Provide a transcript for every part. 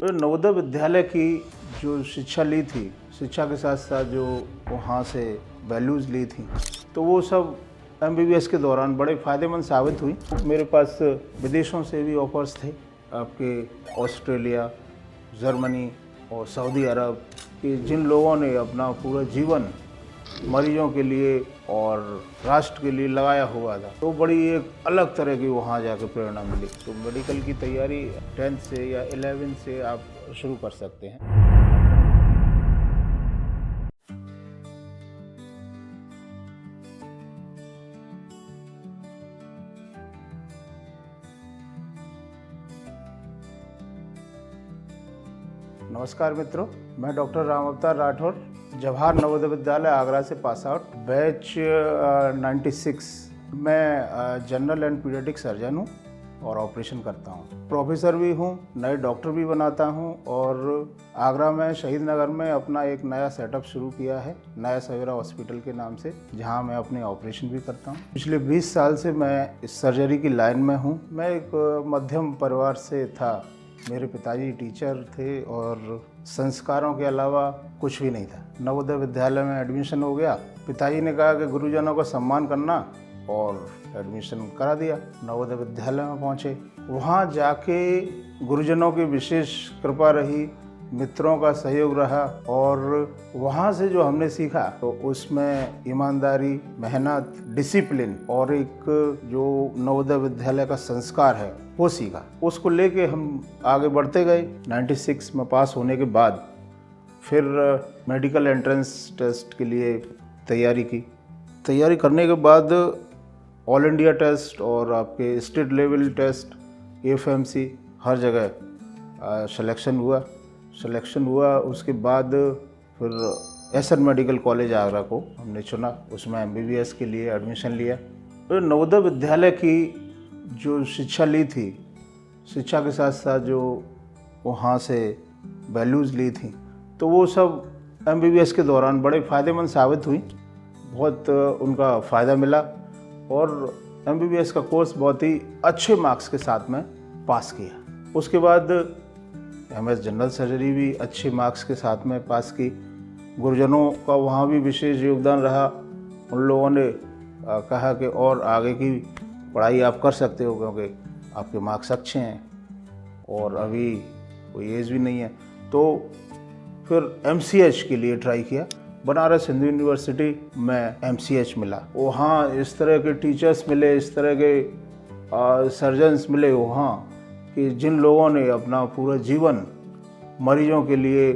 तो नवोदय विद्यालय की जो शिक्षा ली थी, शिक्षा के साथ साथ जो वहाँ से वैल्यूज़ ली थी, तो वो सब एमबीबीएस के दौरान बड़े फ़ायदेमंद साबित हुई। मेरे पास विदेशों से भी ऑफ़र्स थे, आपके ऑस्ट्रेलिया, जर्मनी और सऊदी अरब कि जिन लोगों ने अपना पूरा जीवन मरीजों के लिए और राष्ट्र के लिए लगाया हुआ था, तो बड़ी एक अलग तरह की वहाँ जाकर प्रेरणा मिली। तो मेडिकल की तैयारी 10th से या 11th से आप शुरू कर सकते हैं। नमस्कार मित्रों, मैं डॉक्टर राम अवतार राठौर, जवाहर नवोदय विद्यालय आगरा से पास आउट, बैच 96। मैं जनरल एंड पीडियाट्रिक सर्जन हूँ और ऑपरेशन करता हूँ। प्रोफेसर भी हूँ, नए डॉक्टर भी बनाता हूँ और आगरा में शहीद नगर में अपना एक नया सेटअप शुरू किया है, नया सवेरा हॉस्पिटल के नाम से, जहाँ मैं अपने ऑपरेशन भी करता हूँ। पिछले 20 साल से मैं इस सर्जरी की लाइन में हूँ। मैं एक मध्यम परिवार से था। मेरे पिताजी टीचर थे और संस्कारों के अलावा कुछ भी नहीं था। नवोदय विद्यालय में एडमिशन हो गया। पिताजी ने कहा कि गुरुजनों का सम्मान करना, और एडमिशन करा दिया। नवोदय विद्यालय में पहुंचे। वहां जाके गुरुजनों की विशेष कृपा रही, मित्रों का सहयोग रहा, और वहाँ से जो हमने सीखा तो उसमें ईमानदारी, मेहनत, डिसिप्लिन और एक जो नवोदय विद्यालय का संस्कार है वो सीखा। उसको लेके हम आगे बढ़ते गए। 96 में पास होने के बाद फिर मेडिकल एंट्रेंस टेस्ट के लिए तैयारी की। तैयारी करने के बाद ऑल इंडिया टेस्ट और आपके स्टेट लेवल टेस्ट, एफएमसी, हर जगह सिलेक्शन हुआ। उसके बाद फिर एसएन मेडिकल कॉलेज आगरा को हमने चुना। उसमें एमबीबीएस के लिए एडमिशन लिया। तो नवोदय विद्यालय की जो शिक्षा ली थी, शिक्षा के साथ साथ जो वहाँ से वैल्यूज़ ली थी, तो वो सब एमबीबीएस के दौरान बड़े फ़ायदेमंद साबित हुई। बहुत उनका फ़ायदा मिला और एमबीबीएस का कोर्स बहुत ही अच्छे मार्क्स के साथ में पास किया। उसके बाद एमएस जनरल सर्जरी भी अच्छे मार्क्स के साथ में पास की। गुरुजनों का वहाँ भी विशेष योगदान रहा। उन लोगों ने कहा कि और आगे की पढ़ाई आप कर सकते हो क्योंकि आपके मार्क्स अच्छे हैं और अभी कोई एज भी नहीं है। तो फिर एमसीएच के लिए ट्राई किया। बनारस हिंदू यूनिवर्सिटी में एमसीएच मिला। वहाँ इस तरह के टीचर्स मिले, इस तरह के सर्जन्स मिले वहाँ कि जिन लोगों ने अपना पूरा जीवन मरीजों के लिए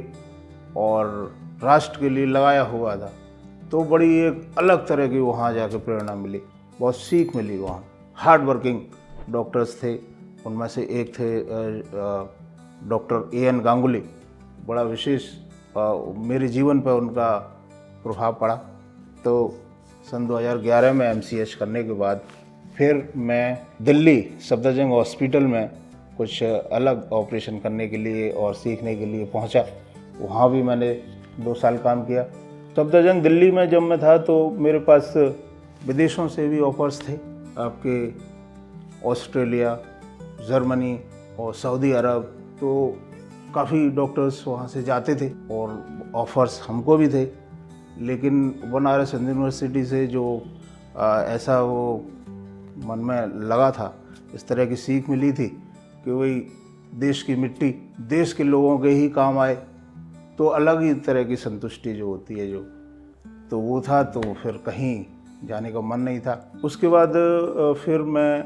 और राष्ट्र के लिए लगाया हुआ था, तो बड़ी एक अलग तरह की वहाँ जाकर प्रेरणा मिली, बहुत सीख मिली। वहाँ हार्ड वर्किंग डॉक्टर्स थे। उनमें से एक थे डॉक्टर एएन गांगुली। बड़ा विशेष मेरे जीवन पर उनका प्रभाव पड़ा। तो सन 2011 में एमसीएच करने के बाद फिर मैं दिल्ली सफदरजंग हॉस्पिटल में कुछ अलग ऑपरेशन करने के लिए और सीखने के लिए पहुंचा। वहाँ भी मैंने 2 साल काम किया। सफदरजंग दिल्ली में जब मैं था तो मेरे पास विदेशों से भी ऑफ़र्स थे, आपके ऑस्ट्रेलिया, जर्मनी और सऊदी अरब। तो काफ़ी डॉक्टर्स वहाँ से जाते थे और ऑफ़र्स हमको भी थे। लेकिन बनारस हिंदू यूनिवर्सिटी से जो ऐसा वो मन में लगा था, इस तरह की सीख मिली थी कि वही देश की मिट्टी, देश के लोगों के ही काम आए, तो अलग ही तरह की संतुष्टि जो होती है, तो वो था। तो फिर कहीं जाने का मन नहीं था। उसके बाद फिर मैं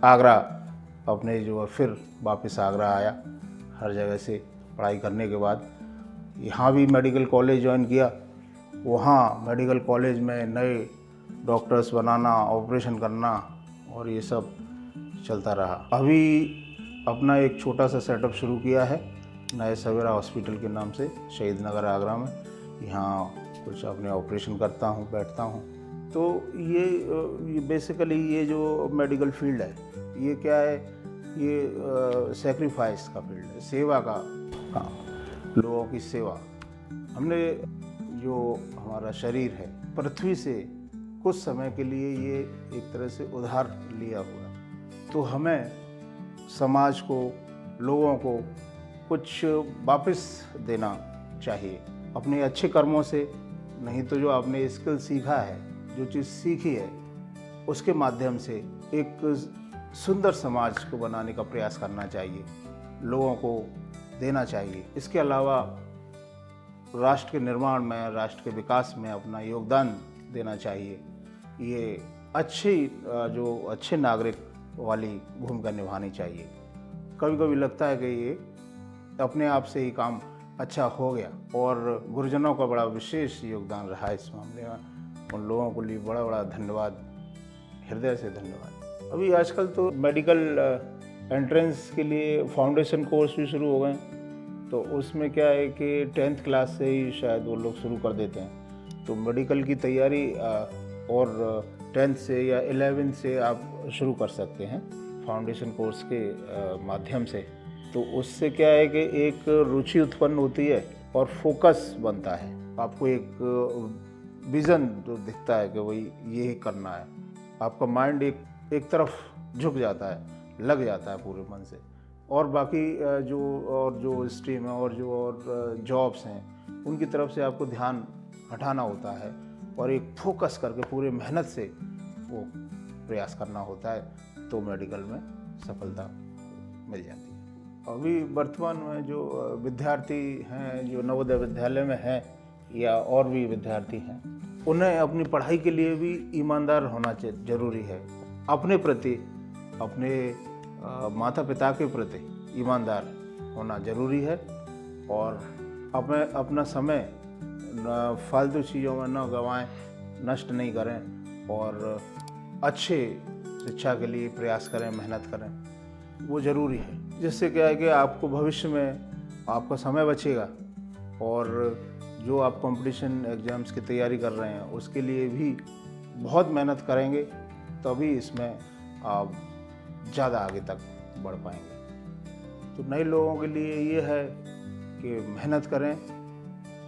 आगरा अपने जो फिर वापस आगरा आया, हर जगह से पढ़ाई करने के बाद यहाँ भी मेडिकल कॉलेज ज्वाइन किया। वहाँ मेडिकल कॉलेज में नए डॉक्टर्स बनाना, ऑपरेशन करना और ये सब चलता रहा। अभी अपना एक छोटा सा सेटअप शुरू किया है नए सवेरा हॉस्पिटल के नाम से, शहीद नगर आगरा में। यहाँ कुछ अपने ऑपरेशन करता हूँ, बैठता हूँ। तो ये बेसिकली ये जो मेडिकल फील्ड है, ये क्या है, ये सेक्रीफाइस का फील्ड है, सेवा का काम, लोगों की सेवा। हमने जो हमारा शरीर है पृथ्वी से कुछ समय के लिए ये एक तरह से उधार लिया हुआ, तो हमें समाज को, लोगों को कुछ वापस देना चाहिए अपने अच्छे कर्मों से, नहीं तो जो आपने स्किल सीखा है, जो चीज़ सीखी है, उसके माध्यम से एक सुंदर समाज को बनाने का प्रयास करना चाहिए, लोगों को देना चाहिए। इसके अलावा राष्ट्र के निर्माण में, राष्ट्र के विकास में अपना योगदान देना चाहिए। ये अच्छे नागरिक वाली भूमिका निभानी चाहिए। कभी कभी लगता है कि ये अपने आप से ही काम अच्छा हो गया, और गुरुजनों का बड़ा विशेष योगदान रहा इस मामले में। उन लोगों को लिए बड़ा बड़ा धन्यवाद, हृदय से धन्यवाद। अभी आजकल तो मेडिकल एंट्रेंस के लिए फाउंडेशन कोर्स भी शुरू हो गए, तो उसमें क्या है कि 10th क्लास से ही शायद वो लोग शुरू कर देते हैं। तो मेडिकल की तैयारी और 10th से या 11th से आप शुरू कर सकते हैं फाउंडेशन कोर्स के माध्यम से। तो उससे क्या है कि एक रुचि उत्पन्न होती है और फोकस बनता है। आपको एक विज़न जो दिखता है कि वही ये करना है, आपका माइंड एक तरफ झुक जाता है, लग जाता है पूरे मन से। और बाकी जो स्ट्रीम है और जॉब्स हैं, उनकी तरफ से आपको ध्यान हटाना होता है और एक फोकस करके पूरे मेहनत से वो प्रयास करना होता है, तो मेडिकल में सफलता मिल जाती है। अभी वर्तमान में जो विद्यार्थी हैं, जो नवोदय विद्यालय में हैं या और भी विद्यार्थी हैं, उन्हें अपनी पढ़ाई के लिए भी ईमानदार होना जरूरी है। अपने प्रति, अपने माता पिता के प्रति ईमानदार होना जरूरी है, और अपना समय फालतू चीज़ों में न गंवाएं, नष्ट नहीं करें, और अच्छे शिक्षा के लिए प्रयास करें, मेहनत करें, वो ज़रूरी है। जिससे क्या है कि आपको भविष्य में आपका समय बचेगा, और जो आप कंपटीशन एग्ज़ाम्स की तैयारी कर रहे हैं उसके लिए भी बहुत मेहनत करेंगे, तभी इसमें आप ज़्यादा आगे तक बढ़ पाएंगे। तो नए लोगों के लिए ये है कि मेहनत करें,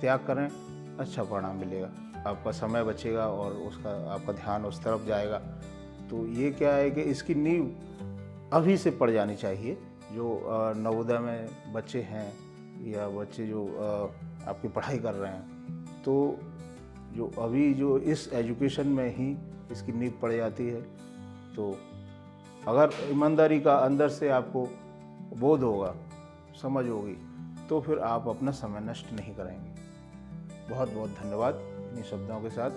त्याग करें, अच्छा परिणाम मिलेगा, आपका समय बचेगा और आपका ध्यान उस तरफ जाएगा। तो ये क्या है कि इसकी नींव अभी से पड़ जानी चाहिए। जो नवोदय में बच्चे हैं या बच्चे जो आपकी पढ़ाई कर रहे हैं, तो जो इस एजुकेशन में ही इसकी नींव पड़ जाती है। तो अगर ईमानदारी का अंदर से आपको बोध होगा, समझ होगी, तो फिर आप अपना समय नष्ट नहीं करेंगे। बहुत बहुत धन्यवाद इन्हीं शब्दों के साथ।